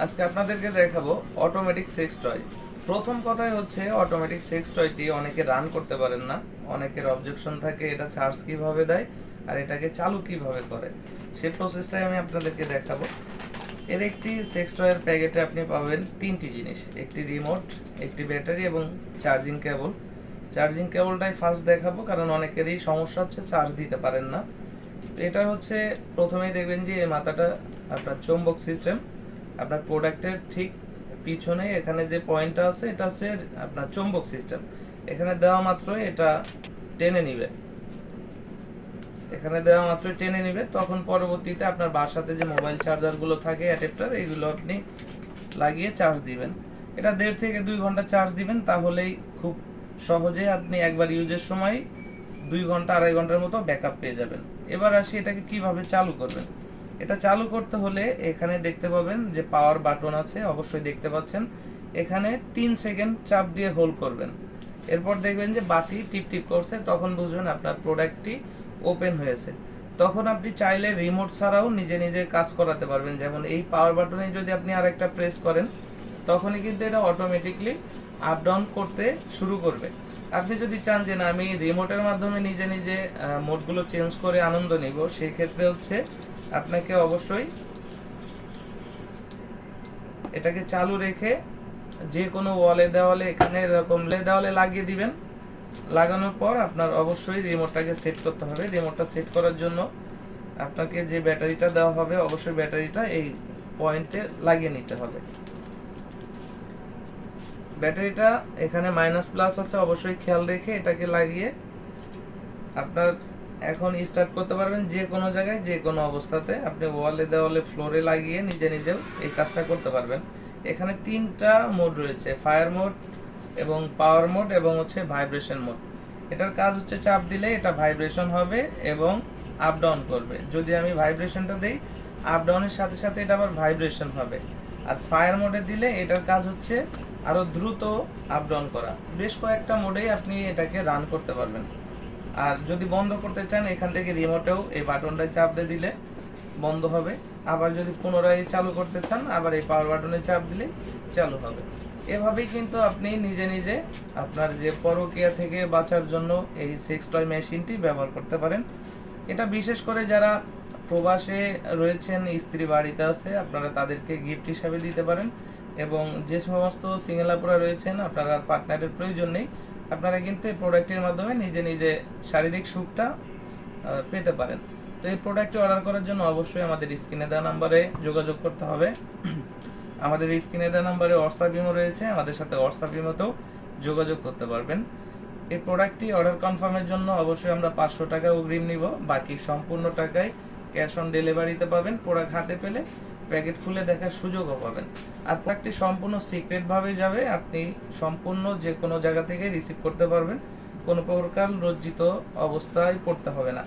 আজকে আপনাদেরকে দেখাবো অটোমেটিক সেক্স টয়। প্রথম কথাই হচ্ছে অটোমেটিক সেক্স টয়টি অনেকে রান করতে পারেন না। অনেকের অবজেকশন থাকে এটা চার্জ কিভাবে দেয় আর এটাকে চালু কিভাবে করে, সেই প্রসেসটাই আমি আপনাদেরকে দেখাবো। এর একটি সেক্স টয়ের প্যাকেটে আপনি পাবেন তিনটি জিনিস, একটি রিমোট, একটি ব্যাটারি এবং চার্জিং কেবল। চার্জিং কেবলটাই ফার্স্ট দেখাবো কারণ অনেকেরই সমস্যা হচ্ছে চার্জ দিতে পারেন না। তো এটা হচ্ছে প্রথমেই দেখবেন যে এই মাথাটা আপনার চৌম্বক সিস্টেম। আপনার প্রোডাক্টের ঠিক পিছনে এখানে যে পয়েন্টটা আছে এটা হচ্ছে আপনার চৌম্বক সিস্টেম। এখানে দেওয়া মাত্রই এটা টেনে নিবে, এখানে দেওয়া মাত্রই টেনে নিবে। তখন পরবর্তীতে আপনার বাসাতে যে মোবাইল চার্জারগুলো থাকে অ্যাডাপ্টার, এইগুলো আপনি লাগিয়ে চার্জ দিবেন। এটা 1.5 থেকে 2 ঘন্টা চার্জ দিবেন, তাহলেই খুব সহজে আপনি একবার ইউজের সময় 2 ঘন্টা 2.5 ঘন্টার মতো ব্যাকআপ পেয়ে যাবেন। এবার আসি এটাকে কিভাবে চালু করবেন। এটা চালু করতে হলে এখানে দেখতে পাবেন যে পাওয়ার বাটন আছে, অবশ্যই দেখতে পাচ্ছেন। এখানে 3 সেকেন্ড চাপ দিয়ে হোল্ড করবেন। এরপর দেখবেন যে বাতি টিপ টিপ করছে, তখন বুঝবেন আপনার প্রোডাক্টটি ওপেন হয়েছে। তখন আপনি চাইলে রিমোট ছাড়াও নিজে নিজে কাজ করাতে পারবেন। যেমন এই পাওয়ার বাটনে যদি আপনি আরেকটা প্রেস করেন, তখনই কিন্তু এটা অটোমেটিকলি আপ ডাউন করতে শুরু করবে। আপনি যদি চান যে না আমি রিমোটের মাধ্যমে নিজে নিজে মোডগুলো চেঞ্জ করে আনন্দ নিব, সেই ক্ষেত্রে হচ্ছে আপনাকে অবশ্যই এটাকে চালু রেখে যে কোনো ওয়ালে দেওয়ালে এখানে এরকম দেওয়ালে লাগিয়ে দিবেন। লাগানোর পর আপনার অবশ্যই রিমোটটাকে সেট করতে হবে। রিমোটটা সেট করার জন্য আপনাকে যে ব্যাটারিটা দেওয়া হবে অবশ্যই ব্যাটারিটা এই পয়েন্টে লাগিয়ে নিতে হবে। ব্যাটারিটা এখানে মাইনাস প্লাস আছে, অবশ্যই খেয়াল রেখে এটাকে লাগিয়ে আপনার এখন স্টার্ট করতে পারবেন। যে কোনো জায়গায় যে কোনো অবস্থাতে আপনি ওয়ালে দেওয়ালে ফ্লোরে লাগিয়ে নিজে নিজেও এই কাজটা করতে পারবেন। এখানে 3টা মোড রয়েছে, ফায়ার মোড এবং পাওয়ার মোড এবং হচ্ছে ভাইব্রেশন মোড। এটার কাজ হচ্ছে চাপ দিলে এটা ভাইব্রেশন হবে এবং আপ ডাউন করবে। যদি আমি ভাইব্রেশনটা দেই, আপ ডাউনের সাথে সাথে এটা আবার ভাইব্রেশন হবে। আর ফায়ার মোডে দিলে এটার কাজ হচ্ছে আরো দ্রুত আপ ডাউন করা। বেশ কয়েকটা মোডেই আপনি এটাকে রান করতে পারবেন। আর যদি বন্ধ করতে চান, এখান থেকে রিমোটেও এই বাটনটায় চাপ দিয়ে দিলে বন্ধ হবে। আবার যদি পুনরায় চালু করতে চান, আবার এই পাওয়ার বাটনে চাপ দিলে চালু হবে। এভাবেই কিন্তু আপনি নিজে নিজে আপনার যে পরকীয়া থেকে বাঁচার জন্য এই সেক্স টয় মেশিনটি ব্যবহার করতে পারেন। এটা বিশেষ করে যারা প্রবাসে রয়েছেন, স্ত্রী বাড়িতে আছে, আপনারা তাদেরকে গিফট হিসাবে দিতে পারেন। এবং যে সমস্ত সিঙ্গেল আপুরা রয়েছেন, আপনারা পার্টনারের প্রয়োজন নেই, আপনারা কিন্তু এই প্রোডাক্টের মাধ্যমে নিজে নিজে শারীরিক সুখটা পেতে পারেন। তো এই প্রোডাক্টটি অর্ডার করার জন্য অবশ্যই আমাদের স্ক্রিনে দেওয়া নাম্বারে যোগাযোগ করতে হবে। আমাদের স্ক্রিনে দেওয়া নাম্বারে হোয়াটসঅ্যাপ ইমো রয়েছে, আমাদের সাথে হোয়াটসঅ্যাপ ইমোতেও যোগাযোগ করতে পারবেন। এই প্রোডাক্টটি অর্ডার কনফার্মের জন্য অবশ্যই আমরা 500 টাকা অগ্রিম নিব, বাকি সম্পূর্ণ টাকায় ক্যাশ অন ডেলিভারিতে পাবেন। প্রোডাক্ট হাতে পেলে প্যাকেট খুলে দেখার সুযোগও পাবেন। আর প্রোডাক্টটি সম্পূর্ণ সিক্রেটভাবে যাবে, আপনি সম্পূর্ণ যে কোনো জায়গা থেকে রিসিভ করতে পারবেন, কোনো প্রকার লজ্জিত অবস্থায় পড়তে হবে না।